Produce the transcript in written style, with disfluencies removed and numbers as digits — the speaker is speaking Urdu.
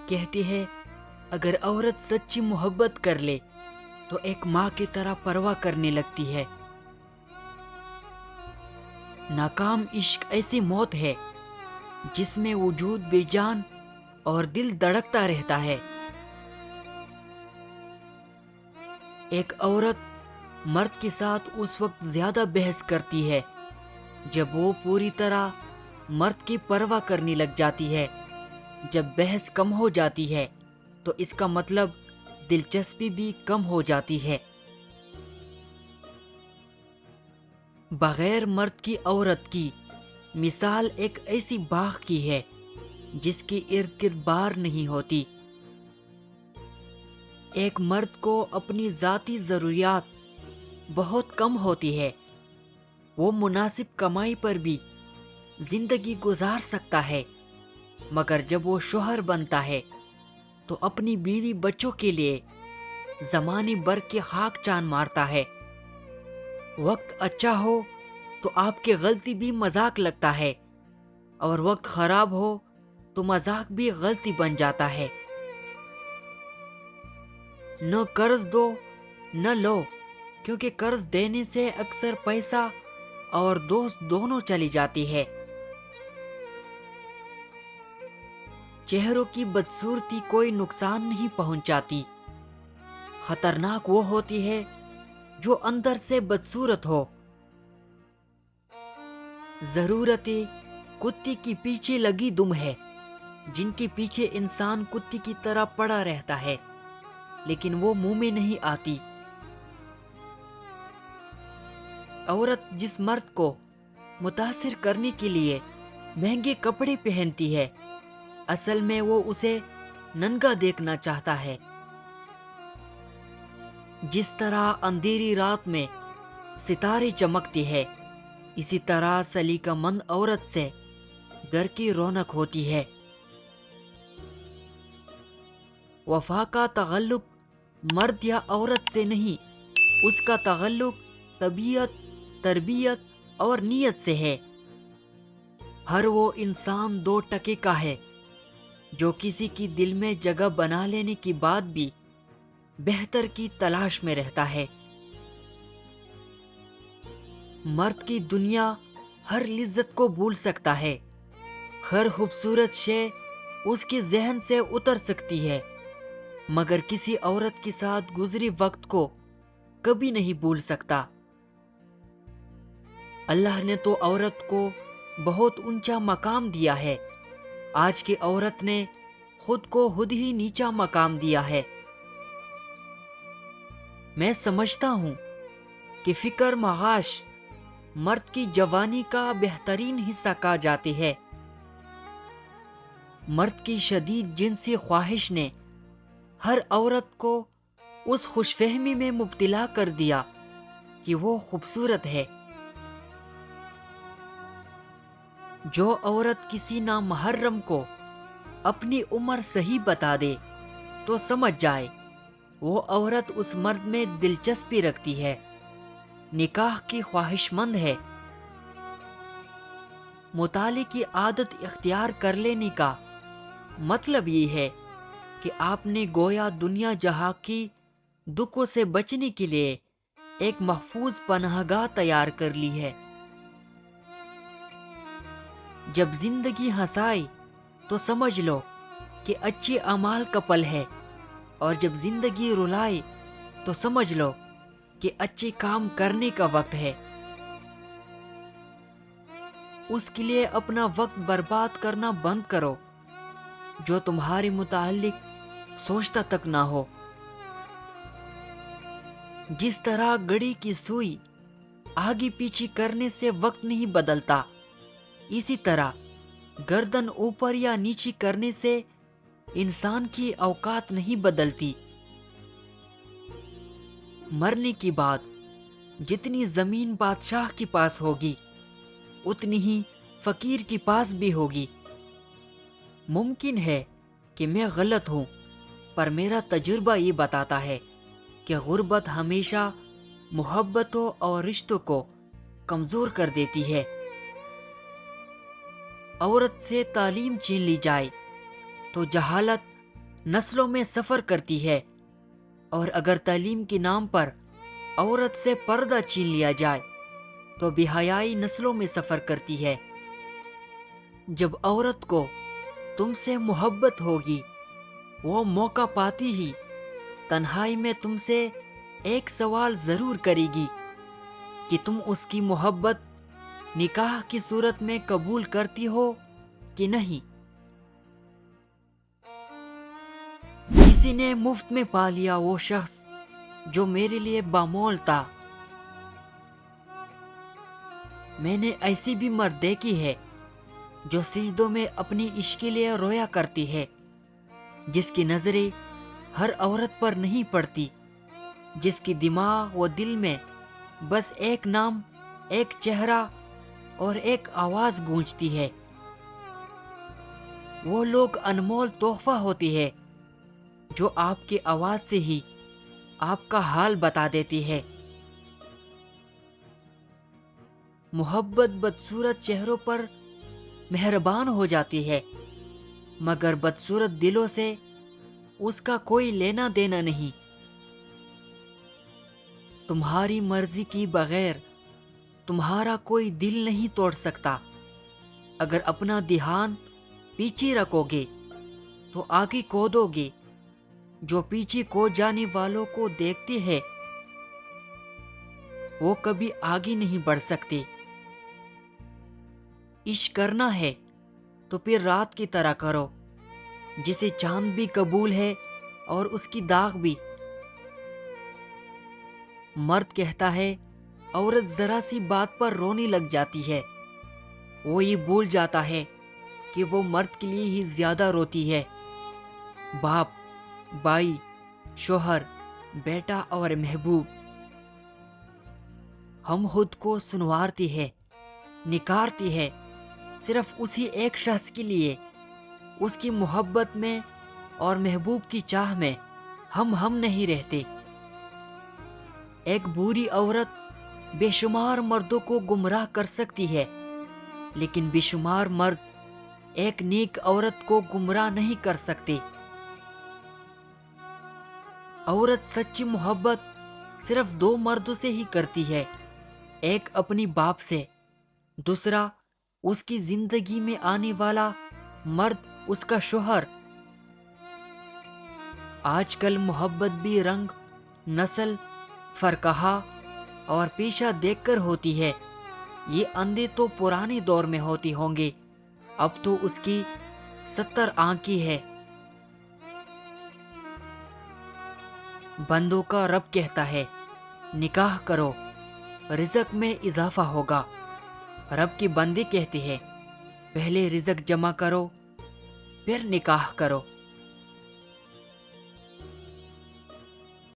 کہتی ہے اگر عورت سچی محبت کر لے تو ایک ماں کی طرح پرواہ کرنے لگتی ہے۔ ناکام عشق ایسی موت ہے جس میں وجود بے جان اور دل دھڑکتا رہتا ہے۔ ایک عورت مرد کے ساتھ اس وقت زیادہ بحث کرتی ہے جب وہ پوری طرح مرد کی پرواہ کرنے لگ جاتی ہے۔ جب بحث کم ہو جاتی ہے تو اس کا مطلب دلچسپی بھی کم ہو جاتی ہے۔ بغیر مرد کی عورت کی مثال ایک ایسی باغ کی ہے جس کے ارد گرد بار نہیں ہوتی۔ ایک مرد کو اپنی ذاتی ضروریات بہت کم ہوتی ہے، وہ مناسب کمائی پر بھی زندگی گزار سکتا ہے، مگر جب وہ شوہر بنتا ہے تو اپنی بیوی بچوں کے لیے زمانے بھر کے خاک چاند مارتا ہے۔ وقت اچھا ہو تو آپ کی غلطی بھی مذاق لگتا ہے، اور وقت خراب ہو تو مذاق بھی غلطی بن جاتا ہے۔ نہ قرض دو نہ لو، کیونکہ قرض دینے سے اکثر پیسہ اور دوست دونوں چلی جاتی ہے۔ چہروں کی بدصورتی کوئی نقصان نہیں پہنچاتی، خطرناک وہ ہوتی ہے جو اندر سے بدصورت ہو۔ ضرورتیں کتے کی پیچھے لگی دم ہے، جن کے پیچھے انسان کتے کی طرح پڑا رہتا ہے لیکن وہ منہ میں نہیں آتی۔ عورت جس مرد کو متاثر کرنے کے لیے مہنگے کپڑے پہنتی ہے، اصل میں وہ اسے ننگا دیکھنا چاہتا ہے۔ جس طرح اندھیری رات میں ستارے چمکتی ہے، اسی طرح سلیقہ مند عورت سے گھر کی رونق ہوتی ہے۔ وفا کا تعلق مرد یا عورت سے نہیں، اس کا تعلق طبیعت، تربیت اور نیت سے ہے۔ ہر وہ انسان دو ٹکے کا ہے جو کسی کی دل میں جگہ بنا لینے کے بعد بھی بہتر کی تلاش میں رہتا ہے۔ مرد کی دنیا ہر لذت کو بھول سکتا ہے، ہر خوبصورت شے اس کے ذہن سے اتر سکتی ہے، مگر کسی عورت کے ساتھ گزرے وقت کو کبھی نہیں بھول سکتا۔ اللہ نے تو عورت کو بہت اونچا مقام دیا ہے، آج کی عورت نے خود کو خود ہی نیچا مقام دیا ہے۔ میں سمجھتا ہوں کہ فکر معاش مرد کی جوانی کا بہترین حصہ کہا جاتی ہے۔ مرد کی شدید جنسی خواہش نے ہر عورت کو اس خوش فہمی میں مبتلا کر دیا کہ وہ خوبصورت ہے۔ جو عورت کسی نامحرم کو اپنی عمر صحیح بتا دے تو سمجھ جائے وہ عورت اس مرد میں دلچسپی رکھتی ہے، نکاح کی خواہش مند ہے۔ مطالعے کی عادت اختیار کر لینے کا مطلب یہ ہے کہ آپ نے گویا دنیا جہاں کی دکھوں سے بچنے کے لیے ایک محفوظ پناہ گاہ تیار کر لی ہے۔ جب زندگی ہنسائے تو سمجھ لو کہ اچھے اعمال کا پل ہے، اور جب زندگی رلائے تو سمجھ لو کہ اچھے کام کرنے کا وقت ہے۔ اس کے لیے اپنا وقت برباد کرنا بند کرو جو تمہارے متعلق سوچتا تک نہ ہو۔ جس طرح گھڑی کی سوئی آگے پیچھے کرنے سے وقت نہیں بدلتا، اسی طرح گردن اوپر یا نیچے کرنے سے انسان کی اوقات نہیں بدلتی۔ مرنے کے بعد جتنی زمین بادشاہ کے پاس ہوگی اتنی ہی فقیر کے پاس بھی ہوگی۔ ممکن ہے کہ میں غلط ہوں، پر میرا تجربہ یہ بتاتا ہے کہ غربت ہمیشہ محبتوں اور رشتوں کو کمزور کر دیتی ہے۔ عورت سے تعلیم چھین لی جائے تو جہالت نسلوں میں سفر کرتی ہے، اور اگر تعلیم کے نام پر عورت سے پردہ چھین لیا جائے تو بے حیائی نسلوں میں سفر کرتی ہے۔ جب عورت کو تم سے محبت ہوگی، وہ موقع پاتی ہی تنہائی میں تم سے ایک سوال ضرور کرے گی کہ تم اس کی محبت نکاح کی صورت میں قبول کرتی ہو کہ نہیں۔ کسی نے مفت میں پا لیا وہ شخص جو میرے لیے بامول تھا۔ میں نے ایسی بھی مرد دیکھی ہے جو سجدوں میں اپنی عشق کے لیے رویا کرتی ہے، جس کی نظریں ہر عورت پر نہیں پڑتی، جس کی دماغ و دل میں بس ایک نام، ایک چہرہ اور ایک آواز گونجتی ہے۔ وہ لوگ انمول تحفہ ہوتی ہے جو آپ کی آواز سے ہی آپ کا حال بتا دیتی ہے۔ محبت بدصورت چہروں پر مہربان ہو جاتی ہے، مگر بدصورت دلوں سے اس کا کوئی لینا دینا نہیں۔ تمہاری مرضی کی بغیر تمہارا کوئی دل نہیں توڑ سکتا۔ اگر اپنا دھیان پیچھے رکھو گے تو آگے کودو گے۔ جو پیچھے کو جانے والوں کو دیکھتے ہیں وہ کبھی آگے نہیں بڑھ سکتے۔ عشق کرنا ہے تو پھر رات کی طرح کرو، جسے چاند بھی قبول ہے اور اس کی داغ بھی۔ مرد کہتا ہے عورت ذرا سی بات پر رونے لگ جاتی ہے، وہ یہ بھول جاتا ہے کہ وہ مرد کے لیے ہی زیادہ روتی ہے۔ باپ، بھائی، شوہر، بیٹا اور محبوب، ہم خود کو سنوارتی ہے، نکھارتی ہے صرف اسی ایک شخص کے لیے۔ اس کی محبت میں اور محبوب کی چاہ میں ہم نہیں رہتے۔ ایک بری عورت بے شمار مردوں کو گمراہ کر سکتی ہے، لیکن بے شمار مرد ایک نیک عورت کو گمراہ نہیں کر سکتے۔ عورت سچی محبت صرف دو مردوں سے ہی کرتی ہے، ایک اپنی باپ سے، دوسرا اس کی زندگی میں آنے والا مرد، اس کا شوہر۔ آج کل محبت بھی رنگ، نسل، فرقہ اور پیشہ دیکھ کر ہوتی ہے۔ یہ اندھے تو پرانے دور میں ہوتی ہوں گے، اب تو اس کی 70 آنکھیں ہے۔ بندوں کا رب کہتا ہے نکاح کرو، رزق میں اضافہ ہوگا۔ رب کے بندے کہتے ہیں پہلے رزق جمع کرو پھر نکاح کرو۔